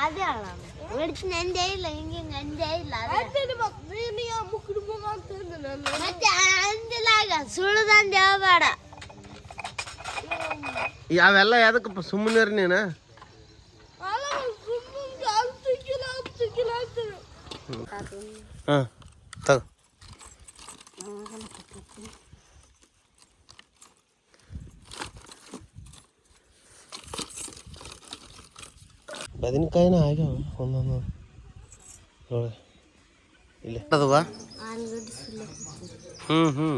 ಅದೇ ಅಲ್ಲ ಹೊಡಿತೀನಿ ಅಂದೇ ಇಲ್ಲ ಹಿಂಗೆ ಅಂದೇ ಇಲ್ಲ ಮತ್ತೆ ಅಂದಿಲ್ಲ ಆಗ ಸುಳ್ದಂದು ಹೇಳ್ಬೇಡ. ಯಾವೆಲ್ಲ ಯಾವ್ದಕ್ಕಪ್ಪ ಸುಮ್ಮನೆ ನೀನು ಹಾಂ ತಗೋ ಬದನೆಕಾಯಿನ ಆಗ್ಯಾವ ಒಂದೊಂದು ನೋಡಿ ಇಲ್ಲ ಅದವಾ. ಹ್ಞೂ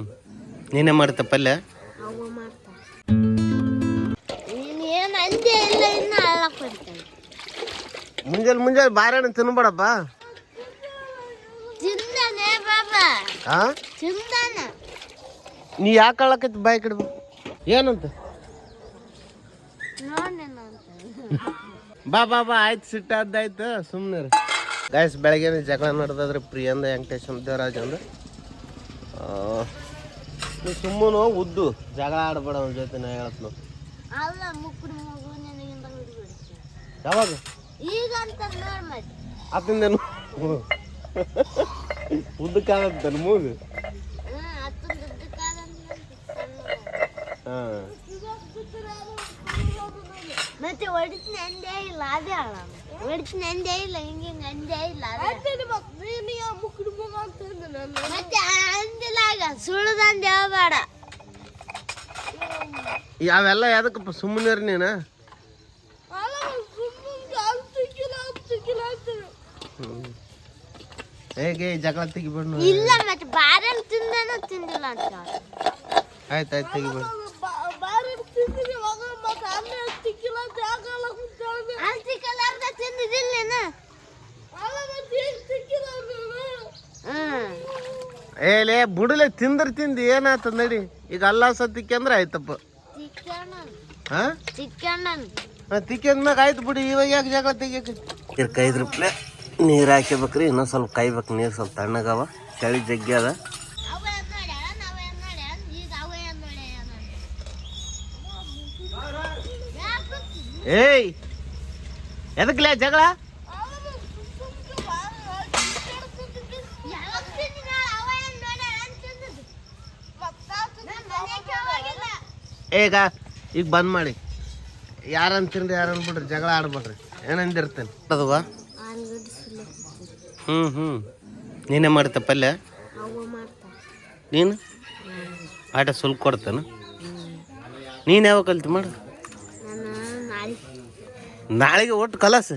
ನೀನೇ ಮಾಡ್ತ ಪಲ್ಯ ಮುಂಜಾನೆ ಬಾರೆಹಣ್ಣು ತಿನ್ಬೇಡಪ್ಪ. ನೀ ಯಾಕೆ ಕಳ್ಳಕೈತಿ ಬಾಯಿ ಕಡೆ ಏನಂತ ಬಾ ಆಯ್ತು ಸಿಟ್ಟಾದ್ದಾಯ್ತು ಸುಮ್ಮನೆ ಗಾಯ್ಸ್. ಬೆಳಗ್ಗೆ ಜಗಳ ನಡೆದಾದ್ರೆ ಪ್ರಿಯಂದ ವೆಂಕಟೇಶ್ ದೇವರಾಜ್ ಅಂದ ನೀ ಸುಮ್ಮನು ಉದ್ದು ಜಗಳ ಆಡ್ಬೇಡ ಅವನ ಜೊತೆ. ನಾ ಹೇಳತ್ನು ಯಾವಾಗ ಅತ್ತಿಂದೇನು ಉದ್ದಕ್ಕಾಗತ್ತಾನ ಮೂಗು. ಹಾಂ ಮತ್ತೆ ಹೊಡಿತೀನಿ ಅಂದೇ ಇಲ್ಲ ಅದೇ ಅಲ್ಲ ಹೊಡಿತೀನಿ ಅಂದೇ ಇಲ್ಲ ಹಿಂಗೆ ಅಂದೇ ಇಲ್ಲ ಮತ್ತೆ ಅಂದಿಲ್ಲ ಆಗ ಸುಳ್ದಂದು ಹೇಳ್ಬೇಡ. ಯಾವೆಲ್ಲ ಯಾವ್ದಕ್ಕಪ್ಪ ಸುಮ್ಮನೆ ನೀನು ಹೇಗೆ ಜಗಳ ತೆಗಿಬೇಡ. ಇಲ್ಲ ಮತ್ತೆ ಬಾರೆಲ್ ತಿಂದೇನೋ ತಿಂದಿಲ್ಲ ಅಂತ ಆಯ್ತು ತೆಗಿಬೇಡ. ಏಲೇ ಬುಡಲೆ ತಿಂದ್ರೆ ತಿಂದು ಏನಾಯ್ತದ ನಡಿ. ಈಗ ಅಲ್ಲ ಸತ್ತಿಕ್ಕೆ ಅಂದ್ರೆ ಆಯ್ತಪ್ಪ. ಹಾಂ ತಿಕ್ಕಿದ್ಮ್ಯಾಗ ಆಯ್ತು ಬಿಡಿ. ಇವಾಗ ಯಾಕೆ ಜಗಳ ತೆಗಿಯಕ್ಕೆ 5 ರೂಪಾಯಿ ನೀರು ಹಾಕಿಬೇಕ್ರಿ. ಇನ್ನೊಂದು ಸ್ವಲ್ಪ ಕಾಯ್ಬೇಕು. ನೀರು ಸ್ವಲ್ಪ ತಣ್ಣಗವ ಚಳಿ ಜಗ್ಗಿ ಅದ. ಏಯ್ ಎದಕ್ಲೆ ಜಗಳ? ಈಗ ಬಂದ್ ಮಾಡಿ ಯಾರಂತೀನ್ರಿ ಯಾರನ್ ಬಿಡ್ರಿ ಜಗಳ ಆಡ್ಬೇಡ್ರಿ. ಏನಂದಿರ್ತೇನೆ ಅದವಾ. ಹ್ಞೂ ನೀನೇ ಮಾಡ್ತ ಪಲ್ಯ ನೀನು ಆಟ ಸುಲ್ಕ ಕೊಡ್ತಾನ. ನೀನು ಯಾವಾಗ ಕಲ್ತು ಮಾಡು ನಾಳೆಗೆ ಒಟ್ಟು ಕಲಸ.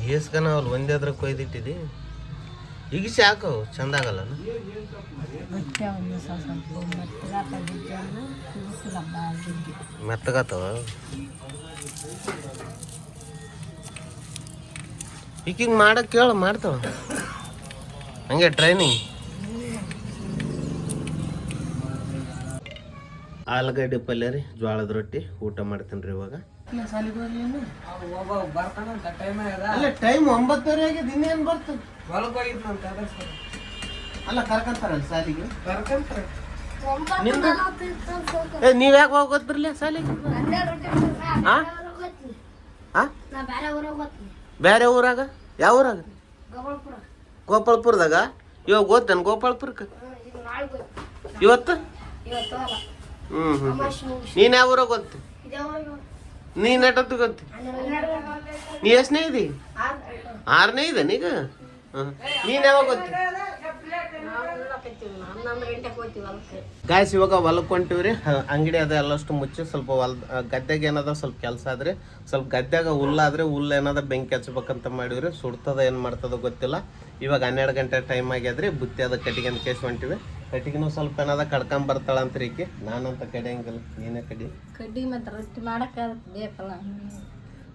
ಗೀಸ್ಕನ ಅವ್ರು ಒಂದೇ ಅದ್ರ ಕೊಯ್ದಿಟ್ಟಿದಿ ಈಗ ಸಾಕು ಚಂದ ಆಗಲ್ಲ. ಮೆತ್ತಗತ್ತವ ಈಗ ಹಿಂಗೆ ಮಾಡಕ್ಕೆ ಕೇಳ ಮಾಡ್ತಾವ ಹಂಗೆ ಟ್ರೈನಿಂಗ್. ಆಲೂಗಡ್ಡೆ ಪಲ್ಯ ರೀ ಜೋಳದ ರೊಟ್ಟಿ ಊಟ ಮಾಡ್ತೀನಿ ರೀ ಇವಾಗ. ಟೈಮ್ 9:30 ಆಗಿದೆ ಇನ್ನೇನು ಬರ್ತದೆ. ಅಲ್ಲ ಕರ್ಕೊಂತಾರಲ್ಲ ಸಾಲಿಗೆ. ನೀವ್ ಯಾಕೆ ಹೋಗೋದ್ರಲ್ಲ ಸಾಲಿಗೆ? ಬೇರೆ ಊರಾಗ? ಯಾವ ಊರಾಗ? ಗೋಪಾಳ್ಪುರದಾಗ. ಇವಾಗ ಓದ್ತಾನೆ ಗೋಪಾಳ್ಪುರಕ್ಕೆ ಇವತ್ತು? ನೀನ್ ಯಾವ ಊರಾಗ ಓದ್ತಿ? ನೀನ್ ಎಷ್ಟೊತ್ತು ಗೊತ್ತಿ? ನೀ ಎಷ್ಟನೇ ಇದಿ? 6ನೇ ಇದೆ ನೀಗ. ನೀನ್ ಯಾವಾಗ ಗೊತ್ತಿ? ಗಾಯ್ಸ್ ಇವಾಗ ಹೊಲಕ್ಕೆ ಹೊಂಟಿವ್ರಿ. ಅಂಗಡಿ ಅದ ಎಲ್ಲಷ್ಟು ಮುಚ್ಚಿ ಸ್ವಲ್ಪ ಗದ್ದೆಗೆ ಏನದ ಸ್ವಲ್ಪ ಕೆಲಸ ಆದ್ರೆ ಸ್ವಲ್ಪ ಗದ್ದೆಗ ಹುಲ್ಲಾದ್ರೆ ಹುಲ್ಲು ಏನದ ಬೆಂಕಿ ಹಚ್ಬೇಕಂತ ಮಾಡಿವ್ರಿ. ಸುಡ್ತದ ಏನು ಮಾಡ್ತದ ಗೊತ್ತಿಲ್ಲ. ಇವಾಗ 12 ಗಂಟೆ ಟೈಮ್ ಆಗ್ಯದ್ರಿ. ಬುತ್ತಿ ಅದ ಕಟ್ಟಿಗೆ ಅಂತ ಕೇಸ್ ಹೊಂಟಿವಿ. ಕಟ್ಟಿಗೆನೂ ಸ್ವಲ್ಪ ಏನದ ಕಡ್ಕೊಂಡ್ ಬರ್ತಾಳಂತ್ರಿ ಈಕಿ. ನಾನಂತ ಕಡಿಯಂಗಿಲ್ಲ. ನೀನೇ ಕಡಿ ಮತ್ತೆ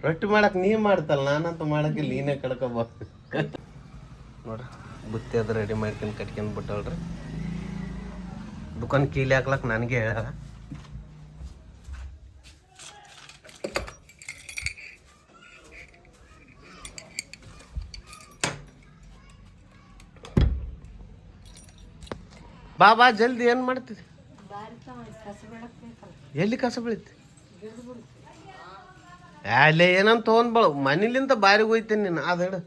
ರೊಟ್ಟಿ ಮಾಡಕ್ ನೀ ಮಾಡ್ತಲ್ಲ. ನಾನಂತ ಮಾಡಕ್ಕೆ ನೀನೇ ಕಡ್ಕೋಬಾರ್ದು ನೋಡ್ರಿ. ಬುತ್ತಿ ಅದ ರೆಡಿ ಮಾಡ್ಕೊಂಡು ಕಟ್ಕೊಂಡ್ ಬಿಟ್ಟಳ್ರಿ. ದುಕಾನ್ ಕೀಲಿ ಹಾಕ್ಲಕ್ ನನಗೆ ಹೇಳ. ಬಾ ಜಲ್ದಿ ಏನ್ ಮಾಡ್ತಿದ್ರಿ? ಎಲ್ಲಿ ಕಸ ಬೆಳಿತಿ ಅಲ್ಲೇ ಏನಂತ ತೊಗೊಂಡ್ಬಳು ಮನೇಲಿಂದ ಬಾರಿಗೆ ಹೋಯ್ತೇನೆ ನೀನು ಅದು ಹಿಡು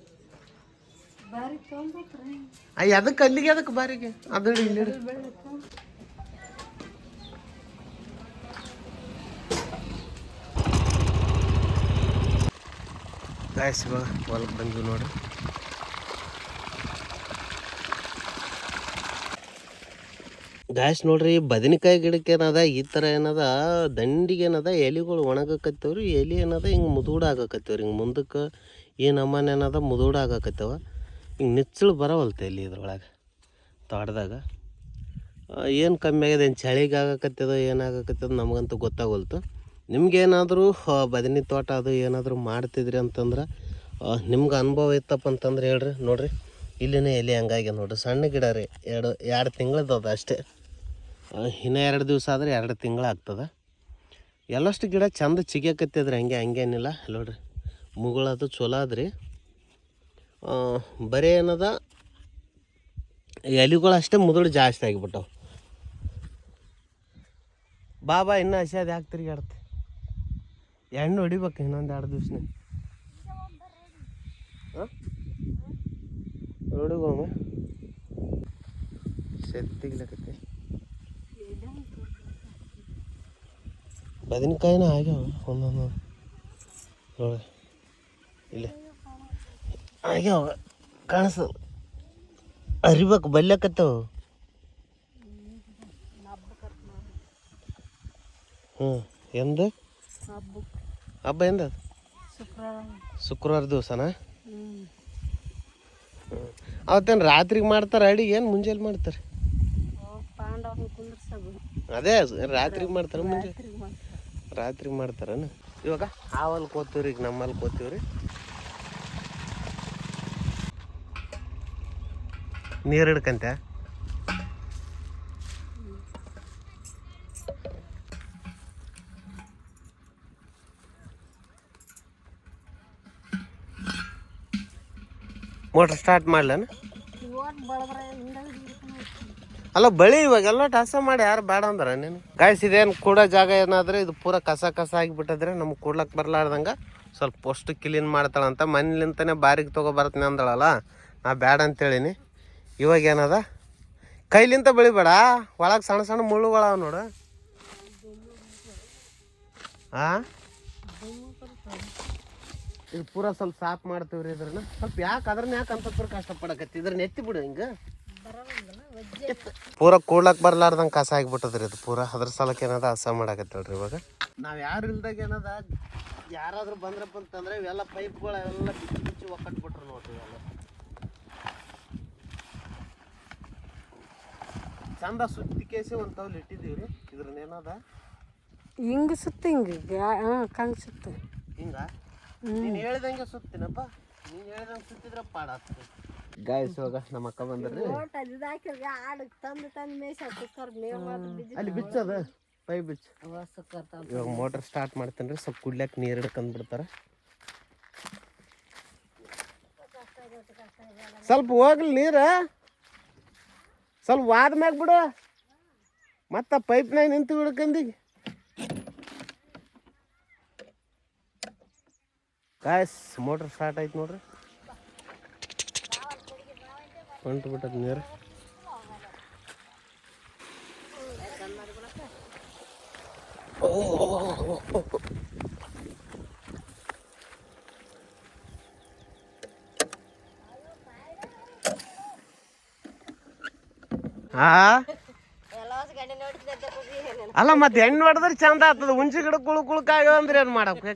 ಅದಕ್ಕೆ ಅಲ್ಲಿಗೆ ಅದಕ್ಕೆ ಬಾರಿಗೆ ಅದು ಹಿಡು ಇಲ್ಲಿ ಗಾಯ್ಸ್ ಇವಾಗ ಹೊಲಕ್ಕೆ ಬಂದ್ವಿ ನೋಡ್ರಿ ಗಾಯ್ಸ್ ನೋಡ್ರಿ ಬದನೆಕಾಯಿ ಗಿಡಕ್ಕೆ ಏನದ ಈ ಥರ ಏನದ ದಂಡಿಗೆ ಏನದ ಎಲೆಗಳು ಒಣಗಕತ್ತವ್ರಿ ಎಲೆ ಏನದ ಹಿಂಗೆ ಮುದುಡ ಆಗಕತ್ತವ್ರಿ ಹಿಂಗೆ ಮುಂದಕ್ಕೆ ಈ ನಮ್ಮನೆ ಏನದ ಮುದುಡ ಆಗಕತ್ತವ ಹಿಂಗೆ ನಿಚ್ಚಳು ಬರವಲ್ತ ಎಲ್ಲಿ ಇದ್ರೊಳಗೆ ತೋಟದಾಗ ಏನು ಕಮ್ಮಿ ಆಗಿದೆ ಏನು ಚಳಿಗೆ ಆಗಕತ್ತದ ಏನಾಗಕತ್ತದ ನಮಗಂತೂ ಗೊತ್ತಾಗಲ್ತು ನಿಮ್ಗೇನಾದರೂ ಬದನೆ ತೋಟ ಅದು ಏನಾದರೂ ಮಾಡ್ತಿದ್ರಿ ಅಂತಂದ್ರೆ ನಿಮ್ಗೆ ಅನುಭವ ಇತ್ತಪ್ಪ ಅಂತಂದ್ರೆ ಹೇಳ್ರಿ ನೋಡಿರಿ ಇಲ್ಲಿನೇ ಎಲೆ ಹಂಗಾಗಿ ನೋಡಿರಿ ಸಣ್ಣ ಗಿಡ ರೀ ಎರಡು ತಿಂಗಳದ ಅಷ್ಟೇ ಇನ್ನೂ 2 ದಿವಸ ಆದರೆ 2 ತಿಂಗಳಾಗ್ತದೆ ಎಲ್ಲಷ್ಟು ಗಿಡ ಚಂದ ಚಿಗ್ಯಾಕತ್ತಿದ್ರಿ ಹಂಗೇನಿಲ್ಲ ನೋಡ್ರಿ ಮುಗಳದು ಚಲೋ ಅದ್ರಿ ಬರೀ ಏನದ ಎಲೆಗಳು ಅಷ್ಟೇ ಮುದುಳು ಜಾಸ್ತಿ ಆಗಿಬಿಟ್ಟವು ಬಾಬಾ ಇನ್ನೂ ಹಸಿ ಅದು ಯಾಕೆ ತಿರುಗಾಡ್ತೆ ಎಣ್ಣೆ ಹೊಡಿಬೇಕು ಇನ್ನೊಂದು 2 ದಿವ್ಸನೇ ನೋಡಿಗೊಮ್ಮೆ ಸೆತ್ತಿಗ್ಲಕತ್ತೆ ಬದನೆಕಾಯಿನ ಆಗ್ಯಾವ ಒಂದೊಂದು ನೋಡಿ ಇಲ್ಲೇ ಆಗ್ಯಾವ ಕಾಣಿಸ್ತದ ಅರಿಬೇಕು ಬಲ್ಯಾಕತ್ತವ ಎಂದು ಹಬ್ಬ ಎಂದ ಶುಕ್ರವಾರ ದಿವಸನಾ ಅವತ್ತೇನು ರಾತ್ರಿಗೆ ಮಾಡ್ತಾರೆ ಅಡಿಗೆ ಏನು ಮುಂಜಾನೆ ಮಾಡ್ತಾರೆ ಅದೇ ರಾತ್ರಿಗೆ ಮಾಡ್ತಾರೆ ಮುಂಜಾನೆ ರಾತ್ರಿಗೆ ಮಾಡ್ತಾರನ ಇವಾಗ ಹಾವಲ್ಲಿ ಕೋತೀವ್ರಿ ಈಗ ನಮ್ಮಲ್ಲಿ ಕೋತೀವ್ರಿ ನೀರು ಹಿಡ್ಕಂತ ಮೋಟ್ರ್ ಸ್ಟಾರ್ಟ್ ಮಾಡ್ಲೇನ ಅಲ್ಲ ಬಳಿ ಇವಾಗೆಲ್ಲ ಹಸ ಮಾಡಿ ಯಾರು ಬೇಡ ಅಂದ್ರ ನೀನು ಗಾಯ್ಸ್ ಇದೇನು ಕೂಡ ಜಾಗ ಏನಾದ್ರೆ ಇದು ಪೂರ ಕಸ ಆಗಿಬಿಟ್ಟದ್ರೆ ನಮ್ಗೆ ಕೂಡ್ಲಕ್ಕೆ ಬರ್ಲಾರ್ದಂಗ ಸ್ವಲ್ಪ ಅಷ್ಟು ಕ್ಲೀನ್ ಮಾಡ್ತಾಳಂತ ಮನೇಲಿಂತಾನೆ ಬಾರಿಗೆ ತೊಗೊಬರ್ತೀನಿ ಅಂದಳಲ್ಲ ನಾ ಬೇಡ ಅಂತೇಳೀನಿ ಇವಾಗ ಏನದ ಕೈಲಿಂತ ಬೆಳಿಬೇಡ ಒಳಗೆ ಸಣ್ಣ ಸಣ್ಣ ಮುಳ್ಳುಗಳವ ನೋಡು ಇದು ಪೂರ ಸ್ವಲ್ಪ ಸಾಫ್ ಮಾಡ್ತೀವ್ರಿ ಇದ್ರನ್ನ ಸ್ವಲ್ಪ ಯಾಕೆ ಅಂತ ಪೂರ ಕಷ್ಟಪಡಕತ್ತಿ ಇದ್ರನ್ನ ಎತ್ತಿ ಬಿಡು ಹಿಂಗೆ ಪೂರ ಕೂಡ್ಲಕ್ಕೆ ಬರ್ಲಾರ್ದಂಗೆ ಕಸ ಆಗಿಬಿಟ್ಟದ್ರಿ ಇದು ಪೂರ ಅದ್ರ ಸಲಕ್ಕೆ ಏನದ ಹಸ ಮಾಡಾಕತ್ತಳ್ರಿ ಇವಾಗ ನಾವು ಯಾರು ಇಲ್ದಾಗ ಏನದ ಯಾರಾದ್ರೂ ಬಂದ್ರಪ್ಪ ಅಂತಂದ್ರೆ ಇವೆಲ್ಲ ಪೈಪ್ಗಳು ಅವೆಲ್ಲ ಬಿಚ್ಚಿ ಒಕ್ಕಟ್ಬಿಟ್ರು ನೋಡ್ರಿ ಇವೆಲ್ಲ ಚಂದ ಸುತ್ತಿ ಕೇಸಿ ಒಂದು ತವ್ಲು ಇಟ್ಟಿದ್ದೀವ್ರಿ ಇದ್ರನ್ನ ಏನದ ಹಿಂಗೆ ಸುತ್ತ ಹಿಂಗೆ ಕಂಗೆ ಸುತ್ತ ಹಿಂಗ ನೀನು ಹೇಳ್ದಂಗೆ ಸುತ್ತೀನಪ್ಪ ನೀನು ಹೇಳ್ದಂಗೆ ಸುತ್ತಿದ್ರೆ ಪಾಡಾಗ್ತದೆ ಗಾಯ್ಸ್ ಇವಾಗ ನಮ್ಮ ಅಕ್ಕ ಬಂದ್ರಿ ಅಲ್ಲಿ ಬಿಚ್ಚದ ಪೈಪ್ ಬಿಚ್ಚ ಇವಾಗ ಮೋಟರ್ ಸ್ಟಾರ್ಟ್ ಮಾಡ್ತೇನೆ ರೀ ಸ್ವಲ್ಪ ಕುಡ್ಲಿಕ್ಕೆ ನೀರು ಹಿಡ್ಕೊಂಡ್ ಬಿಡ್ತಾರ ಸ್ವಲ್ಪ ಹೋಗ್ಲಿ ನೀರು ಸ್ವಲ್ಪ ವಾದ ಮ್ಯಾಗ ಬಿಡು ಮತ್ತ ಪೈಪ್ನಾಗ ನಿಂತು ಹಿಡ್ಕಂದಿಗೆ ಗಾಯ್ಸ್ ಮೋಟರ್ ಸ್ಟಾರ್ಟ್ ಆಯ್ತು ನೋಡ್ರಿ ಹೊಂಟು ಬಿಟ್ಟದ ನೀರು ಅಲ್ಲ ಮತ್ತೆ ಹೆಣ್ಣು ಹೊಡೆದ್ರೆ ಚಂದ ಆಗ್ತದ ಹುಂಚಿ ಗಿಡ ಕುಳುಕಾಗ ಅಂದ್ರೆ ಏನ್ ಮಾಡಕ್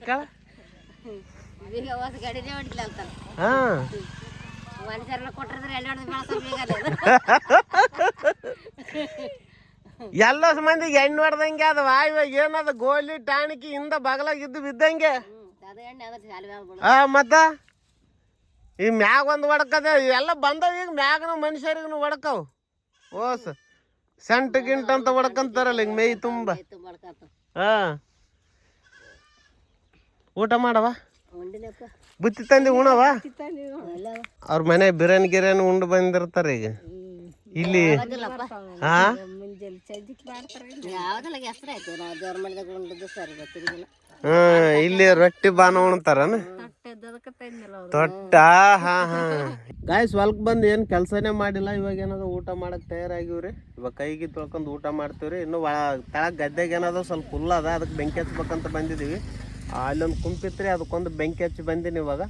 ಎಲ್ಲ ಮಂದಿಗೆ ಎಣ್ಣೆ ಹೊಡೆದಂಗೆ ಅದ ಇವಾಗ ಏನದ ಗೋಲಿ ಟಾಣಿಕಿ ಹಿಂದ ಬಗಲಾಗಿದ್ದು ಬಿದ್ದಂಗೆ ಮತ್ತ ಈ ಮ್ಯಾಗ ಒಂದು ಹೊಡ್ಕದ ಎಲ್ಲ ಬಂದವ ಈಗ ಮ್ಯಾಗನ ಮನುಷ್ಯರಿಗೂ ಹೊಡ್ಕವ್ ಓಸ್ ಸೆಂಟ್ ಗಿಂಟ್ ಅಂತ ಹೊಡ್ಕಂತಾರಲ್ಲ ಹಿಂಗ ಮೇಯ್ ತುಂಬ ಊಟ ಮಾಡವ ಬುತ್ತಿ ತಂದಿ ಉಣವ ಅವ್ರ ಮನೆ ಬಿರಿಯಾನಿ ಗಿರಿಯಾನಿ ಉಂಡು ಬಂದಿರ್ತಾರ ಈಗ ಇಲ್ಲಿ ಮುಂಜಾನೆ ಚಜ್ಜಿಕ್ ಮಾಡ್ತಾರೆ ಯಾವ್ದಲ್ಲ ಹೆಸರು ಆಯ್ತು ನಾವು ದೇವ್ರ ಮನೆದಾಗ ಉಂಡಿದ್ದು ಸರಿ ಗೊತ್ತಿರಲಿಲ್ಲ. ಇಲ್ಲಿ ರೊಟ್ಟಿ ಬಾನ ಉಣ್ತಾರನ ಅದಕ್ಕೆ ತಂದಿಲ್ಲ ಅವ್ರು ತೊಟ್ಟ. ಹಾ ಹಾ ಗಾಯ್ಸ್ ಹೊಲಕ್ ಬಂದು ಏನು ಕೆಲಸನೇ ಮಾಡಿಲ್ಲ. ಇವಾಗ ಏನಾದ್ರು ಊಟ ಮಾಡಕ್ ತಯಾರಾಗಿವ್ರಿ. ಇವಾಗ ಕೈಗೆ ತೊಳ್ಕೊಂಡು ಊಟ ಮಾಡ್ತೀವ್ರಿ. ಇನ್ನು ತೆಳಗ್ ಗದ್ದೆಗೆ ಏನಾದ್ರು ಸ್ವಲ್ಪ ಹುಲ್ಲ ಅದ, ಅದಕ್ಕೆ ಬೆಂಕಿ ಹಚ್ಬೇಕಂತ ಬಂದಿದ್ದೀವಿ. ಅಲ್ಲೊಂದು ಕುಂಪಿತ್ರಿ, ಅದಕ್ಕೊಂದು ಬೆಂಕಿ ಹಚ್ಚಿ ಬಂದೀನಿ. ಇವಾಗ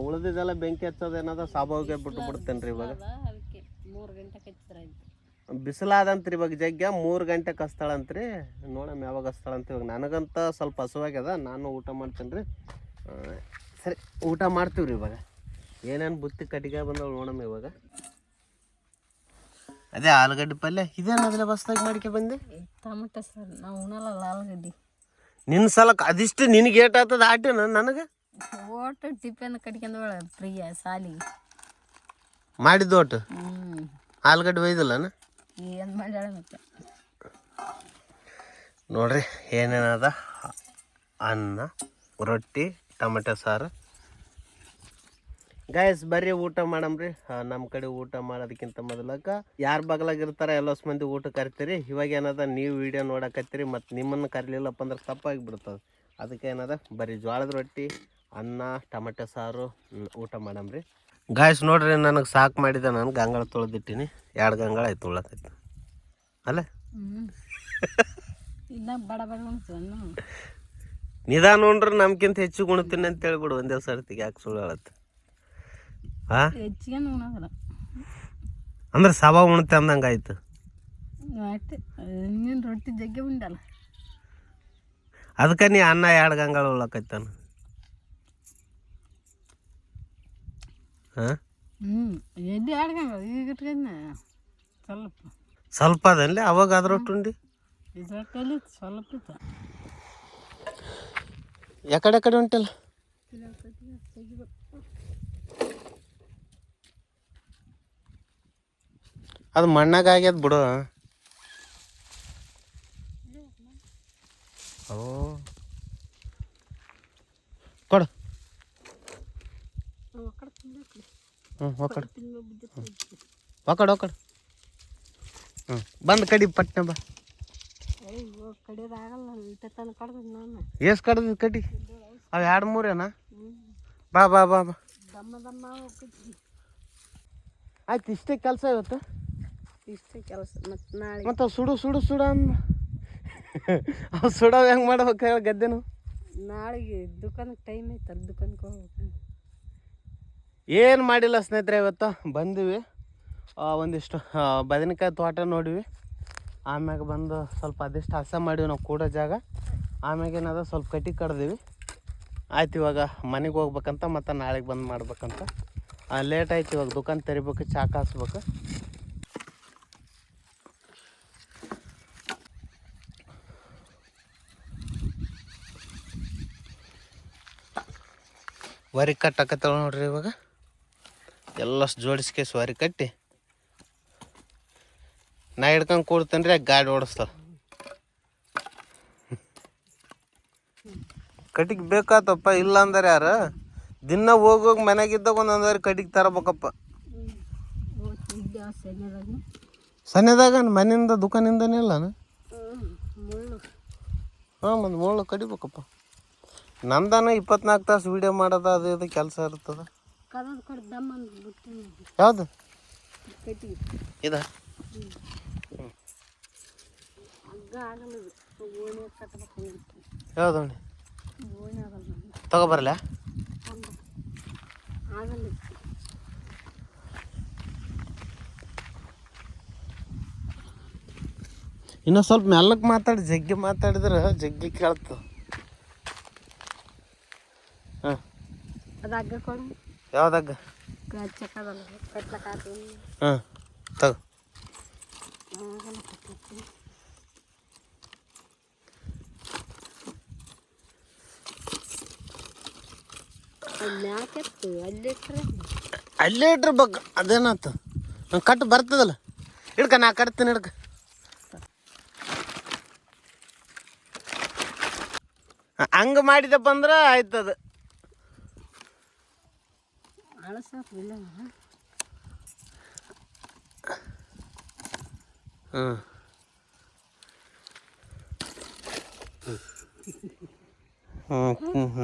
ಉಳಿದಿದ್ದೆಲ್ಲ ಬೆಂಕಿ ಹಚ್ಚೋದು ಏನಾದ್ರು ಸಾಬೋಗೆ ಬಿಟ್ಟೇನೆ ರೀ. ಇವಾಗ ಅದಕ್ಕೆ 3 ಗಂಟೆ ಹಚ್ಚಿದ್ರೆ ಬಿಸಿಲಾದಂತ್ರಿ ಇವಾಗ ಜಗ್ಗ 3 ಗಂಟೆ ಕಸ್ತಾಳಂತ್ರಿ. ನೋಡಮ್ಮ ಯಾವಾಗ ಹಸ್ತಾಳಂತ. ಇವಾಗ ನನಗಂತ ಸ್ವಲ್ಪ ಹಸುವಾಗ್ಯದ, ನಾನು ಊಟ ಮಾಡ್ತೇನೆ ರೀ. ಸರಿ ಊಟ ಮಾಡ್ತೀವ್ರಿ. ಇವಾಗ ಏನೇನು ಬುತ್ತಿ ಕಟ್ಟಿಗೆ ಬಂದವು ನೋಡಮ್ಮ. ಇವಾಗ ಅದೇ ಆಲೂಗಡ್ಡೆ ಪಲ್ಯ ಇದೇನದ್ರೆ ಬಸ್ತಾಗಿ ಮಾಡ್ಕೆ ಬಂದೆ. ಟೊಮೆಟೊ ಸಾರು ನಾವು ಉಣಲ್ಲ ಆಲೂಗಡ್ಡೆ. ನಿನ್ನ ಸಲಕ್ಕೆ ಅದಿಷ್ಟು ನಿನಗೆ ಏಟ್ ಆಗ್ತದ ಆಟೇನ ನನಗೆ ಓಟು ಟಿಫನ್ ಕಟ್ಕೊಂಡು ಪ್ರಿಯ ಸಾಲಿಗೆ ಮಾಡಿದ್ದು ಒಟ್ಟು ಆಲೂಗಡ್ಡೆ ಒಯ್ದಿಲ್ಲನ ಏನು ಮಾಡ್ಯಾಳ ಮತ್ತೆ ನೋಡ್ರಿ ಏನೇನದ. ಅನ್ನ, ರೊಟ್ಟಿ, ಟೊಮೆಟೊ ಸಾರು. ಗಾಯಸ್ ಬರ್ರಿ ಊಟ ಮಾಡಮ್ರಿ. ನಮ್ಮ ಕಡೆ ಊಟ ಮಾಡೋದಕ್ಕಿಂತ ಮೊದಲಕ್ಕ ಯಾರು ಬಗಲಾಗಿರ್ತಾರೆ ಎಲ್ಲಸ್ ಮಂದಿ ಊಟ ಕರಿತೀರಿ. ಇವಾಗ ಏನದ ನೀವು ವಿಡಿಯೋ ನೋಡಕತ್ತೀರಿ ಮತ್ತು ನಿಮ್ಮನ್ನು ಕರಿಲಿಲ್ಲಪ್ಪ ಅಂದ್ರೆ ತಪ್ಪಾಗಿಬಿಡ್ತದೆ. ಅದಕ್ಕೆ ಏನದ ಬರೀ ಜೋಳದ ರೊಟ್ಟಿ, ಅನ್ನ, ಟೊಮೆಟೊ ಸಾರು ಊಟ ಮಾಡಮ್ರಿ. ಗಾಯಸ್ ನೋಡ್ರಿ ನನಗೆ ಸಾಕು ಮಾಡಿದೆ. ನಾನು ಗಂಗಾಳ ತೊಳೆದಿಟ್ಟಿನಿ. 2 ಗಂಗಾಳ ಆಯ್ತು ತೊಳಕೈತಿ ಅಲ್ಲ. ಇಲ್ಲ ಬಡ ಬಡ ನಿಧಾನ ನೋಡ್ರಿ ನಮ್ಗಿಂತ ಹೆಚ್ಚಿಗೆ ಉಣ್ತೀನಿ ಅಂತ ಹೇಳ್ಬಿಡು ಒಂದೇ ಸರ್ತಿಗೆ. ಯಾಕೆ ಸುಳ್ಳು ಹೇಳತ್ತೆ ಹೆಚ್ಚಿಗೆ ಉಣೋದಿಲ್ಲ ಅಂದ್ರೆ ಸಭಾ ಉಣ್ತೆ ಅಂದಂಗೆ ಆಯ್ತು. ಅಷ್ಟೇ ಇನ್ನೇನು ರೊಟ್ಟಿ ಜಗ್ಗೆ ಉಂಡಲ್ಲ. ಅದಕ್ಕೆ ನೀ ಅನ್ನ 2 ಗಂಗಾಳ ಉಳ್ಳಕೈತಾನ. ಹಾಂ ಎಲ್ಲಿ 2 ಗಂಗಾಳ ಈಗ ಇಟ್ಕೊಂಡ ಸ್ವಲ್ಪ ಅದಲ್ಲಿ ಅವಾಗ ಅದ್ರ ರೊಟ್ಟಿ ಇದ್ರಲ್ಲಿ ಸ್ವಲ್ಪ ಇತ್ತು. ಯಾಕಡೆ ಉಂಟಲ್ಲ ಅದು ಮಣ್ಣಾಗ ಆಗ್ಯದ ಬಿಡು. ಓ ಕೊಡು. ಒಕಡೆ ಬಂದು ಕಡಿ ಪಟ್ನೆ ಬಾ. ಕಡಿಯೋದಾಗಲ್ಲ ಇಟ್ಟ ತನಕ ಕಡ್ದು ನಾನು ಎಷ್ಟು ಕಡ್ದು ಕಡಿ ಅವು 2-3 ಏನಾ. ಬಾ ಬಾ ಬಾ ಬಾ ದಮ್ಮ ದಮ್ಮ ಆಯ್ತು. ಇಷ್ಟೇ ಕೆಲಸ ಇವತ್ತು. ಇಷ್ಟೇ ಕೆಲಸ. ಮತ್ತು ನಾಳೆ ಮತ್ತು ಸುಡು ಅಂದ ಅವು ಸುಡೋ ಹೆಂಗೆ ಮಾಡ್ಬೇಕು ಹೇಳಿ ಗದ್ದೆನು. ನಾಳೆಗೆ ದುಕಾನಕ್ಕೆ ಟೈಮ್ ಐತಲ್ಲ, ದುಕಾನಕ್ಕೆ ಹೋಗ್ಬೇಕು. ಏನು ಮಾಡಿಲ್ಲ ಸ್ನೇಹಿತರೆ, ಇವತ್ತು ಬಂದಿವಿ. ಒಂದಿಷ್ಟು ಬದನೆಕಾಯಿ ತೋಟ ನೋಡಿವಿ. ಆಮ್ಯಾಗ ಬಂದು ಸ್ವಲ್ಪ ಅದಿಷ್ಟು ಹಸ ಮಾಡಿವಿ ನಾವು ಕೂಡೋ ಜಾಗ. ಆಮ್ಯಾಗ ಏನದ ಸ್ವಲ್ಪ ಕಟ್ಟಿ ಕಡ್ದೀವಿ. ಆಯ್ತು ಇವಾಗ ಮನೆಗೆ ಹೋಗ್ಬೇಕಂತ, ಮತ್ತು ನಾಳೆಗೆ ಬಂದು ಮಾಡ್ಬೇಕಂತ. ಲೇಟ್ ಆಯ್ತು. ಇವಾಗ ದುಕಾನ್ ತೆರಿಬೇಕು, ಚಾ ಕಾಸ್ಬೇಕು. ವರಿ ಕಟ್ಟಕತ್ತವ ನೋಡ್ರಿ. ಇವಾಗ ಎಲ್ಲಷ್ಟು ಜೋಡಿಸ್ಕೇಸಿ ವರಿ ಕಟ್ಟಿ ನಾ ಹಿಡ್ಕೊಂಡು ಕೂಡ್ತೇನೆ ರೀ. ಗಾಡಿ ಓಡಿಸ್ತಾವ. ಕಟ್ಟಿಗೆ ಬೇಕಾತಪ್ಪ. ಇಲ್ಲ ಅಂದ್ರೆ ಯಾರು ದಿನ ಹೋಗೋಗಿ ಮನೆಗಿದ್ದಾಗ ಒಂದೊಂದು ಕಟ್ಟಿಗೆ ತರಬೇಕಪ್ಪ. ಸನ್ನೆದಾಗ ಮನೆಯಿಂದ ದುಕಾನಿಂದನೇ ಇಲ್ಲ. ಹಾಂ ಒಂದು ಮುಳ್ಳು ಕಡಿಬೇಕಪ್ಪ. ನಂದಾನ 24 ತಾಸು ವೀಡಿಯೋ ಮಾಡೋದು ಅದು ಇದು ಕೆಲಸ ಇರ್ತದೆ. ಯಾವುದು ಇದ ಯಾವ್ದು ತಗೋಬರಲ್ಲ. ಇನ್ನೂ ಸ್ವಲ್ಪ ಮೆಲ್ಲಕ್ಕೆ ಮಾತಾಡಿ. ಜಗ್ಗಿ ಮಾತಾಡಿದ್ರೆ ಜಗ್ಗಿ ಕೇಳ್ತದೆ. ಹಾಂ ಯಾವ್ದಾಗ ಹಾಂ ತಗೋ. ಅಲ್ಲೇ ಇಟ್ಟಿರ್ಬೇಕು. ಅದೇನಾಯ್ತು ಕಟ್ಟು ಬರ್ತದಲ್ಲ. ಹಿಡ್ಕ ನಾ ಕಟ್ತೀನಿ. ಹಿಡ್ಕ ಹಂಗೆ ಮಾಡಿದಪ್ಪ ಅಂದ್ರೆ ಆಯ್ತದ.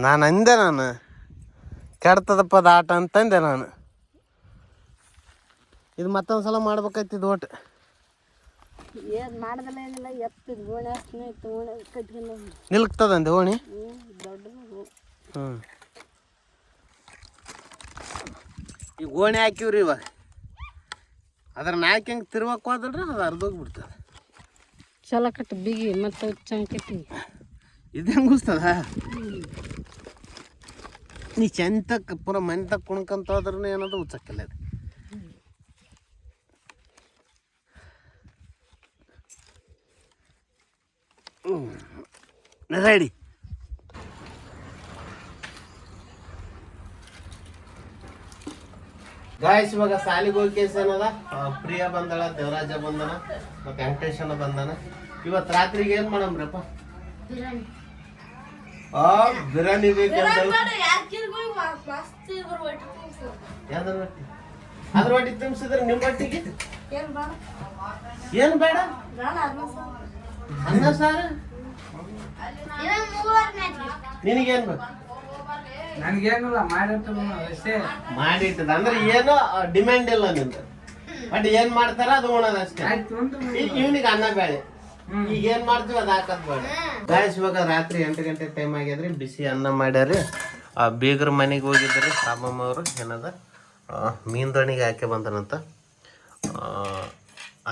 ನಾನು ಅಂದೆ ನಾನು ಕೆಡ್ತದಪ್ಪ ಅದು ಆಟ ಅಂತಂದೆ ನಾನು. ಇದು ಮತ್ತೊಂದ್ಸಲ ಮಾಡ್ಬೇಕಾಯ್ತಿದ್ದು ಒಟ್ಟು ಏನು ಮಾಡ್ದಲ್ಲ ಏನಿಲ್ಲ ಎತ್ತಿದ ಗೋಣೆ ಅಷ್ಟನೇ ಇತ್ತು ಗೋಣೆ ಕಟ್ಕೊಂಡು ನಿಲ್ಕ್ತದಂದೆ ಓಣಿ. ದೊಡ್ಡದು. ಈಗ ಓಣಿ ಹಾಕಿವ್ರಿ ಇವಾಗ. ಅದ್ರ ನಾಲ್ಕು ಹೆಂಗೆ ತಿರ್ವಕ್ಕೆ ಹೋದಲ್ರಿ ಅದು ಅರ್ಧೋಗ್ಬಿಡ್ತದೆ. ಚಲೋ ಕಟ್ಟಿ ಬಿಗಿ ಮತ್ತು ಚಂದ ಕಟ್ಟಿ ಇದು ಹೆಂಗೆ ಗುಸ್ತದ. ನೀ ಚೆಂತಕ್ಕೆ ಪೂರ ಮನೆ ತಕ್ಕ ಕುಣ್ಕಂತ ಹೋದ್ರೂ ಏನದು ಉಚ್ಚಕ್ಕಿಲ್ಲ ಅದು. ರೆಡಿ. ಗಾಯ್ಸ್ ಇವಾಗ ಸಾಲಿಗೆ ಹೋಗಿ ಕೇಸ್ ಏನದ ಪ್ರಿಯಾ ಬಂದಳ, ದೇವರಾಜ ಬಂದನ, ಮತ್ತೆ ವೆಂಕಟೇಶನ ಬಂದನ. ಇವತ್ತು ರಾತ್ರಿಗೆ ಏನು ಮಾಡಮ್ರಪ್ಪ? ಬಿರಿಯಾನಿ ಬೇಕಂತ. ಯಾವ್ದ್ರ ರೊಟ್ಟಿ? ಅದ್ರ ರೊಟ್ಟಿ ತುಂಬಿಸಿದ್ರೆ ನಿಮ್ಮ ರೊಟ್ಟಿಗೆ ಏನು ಬೇಡ? ಅನ್ನ ಸಾರು. ನಿನಗೇನು ಬೇಕು? ನನಗೇನಿಲ್ಲ ಮಾಡಿಟ್ಟದ ಅಂದ್ರೆ ಏನು ಡಿಮ್ಯಾಂಡ್ ಇಲ್ಲ ನಿಂದು. ಬಟ್ ಏನ್ ಮಾಡ್ತಾರ ಅದು ಉಣೋದು ಅಷ್ಟೇ. ಇವನಿಗೆ ಅನ್ನ ಬೇಳೆ. ಈಗ ಏನ್ ಮಾಡ್ತೀವಿ ಅದು ಹಾಕದ್ ಬೇಡ. ಗಾಯ್ಸ್ ಇವಾಗ ರಾತ್ರಿ 8 ಗಂಟೆ ಟೈಮ್ ಆಗ್ಯದ್ರಿ. ಬಿಸಿ ಅನ್ನ ಮಾಡ್ಯಾರಿ. ಬೀಗರ ಮನೆಗೆ ಹೋಗಿದ್ರಿ. ಸಾಮಮ್ಮ ಅವರು ಏನದ ಮೀನ್ದಣಿಗೆ ಹಾಕಿ ಬಂದನಂತ.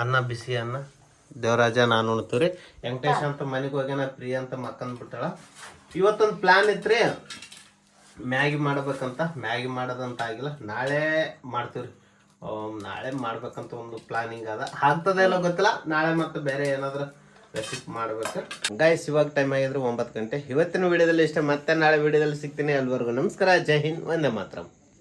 ಅನ್ನ ಬಿಸಿ ಅನ್ನ ದೇವರಾಜ ನಾನು ಉಣ್ತೀವ್ರಿ. ವೆಂಕಟೇಶ್ ಅಂತ ಮನೆಗೆ ಹೋಗ್ಯಾನ. ಪ್ರಿಯ ಅಂತ ಮಕ್ಕಂದ್ ಬಿಟ್ಟಾಳ. ಇವತ್ತೊಂದು ಪ್ಲಾನ್ ಇತ್ರಿ ಮ್ಯಾಗಿ ಮಾಡ್ಬೇಕಂತ. ಮ್ಯಾಗಿ ಮಾಡೋದಂತ ಆಗಿಲ್ಲ, ನಾಳೆ ಮಾಡ್ತೀವ್ರಿ. ನಾಳೆ ಮಾಡ್ಬೇಕಂತ ಒಂದು ಪ್ಲಾನಿಂಗ್ ಅದ. ಆಗ್ತದೆ ಇಲ್ಲ ಗೊತ್ತಿಲ್ಲ. ನಾಳೆ ಮತ್ತೆ ಬೇರೆ ಏನಾದ್ರು ರೆಸಿಪಿ ಮಾಡ್ಬೇಕು. ಗೈಸ್ ಇವಾಗ ಟೈಮ್ ಆಗಿದ್ರೆ 9 ಗಂಟೆ. ಇವತ್ತಿನ ವಿಡಿಯೋದಲ್ಲಿ ಇಷ್ಟ. ಮತ್ತೆ ನಾಳೆ ವಿಡಿಯೋದಲ್ಲಿ ಸಿಗ್ತೀನಿ. ಅಲ್ಲಿವರೆಗೂ ನಮಸ್ಕಾರ. ಜೈ ಹಿಂದ್, ವಂದೇ ಮಾತರಂ.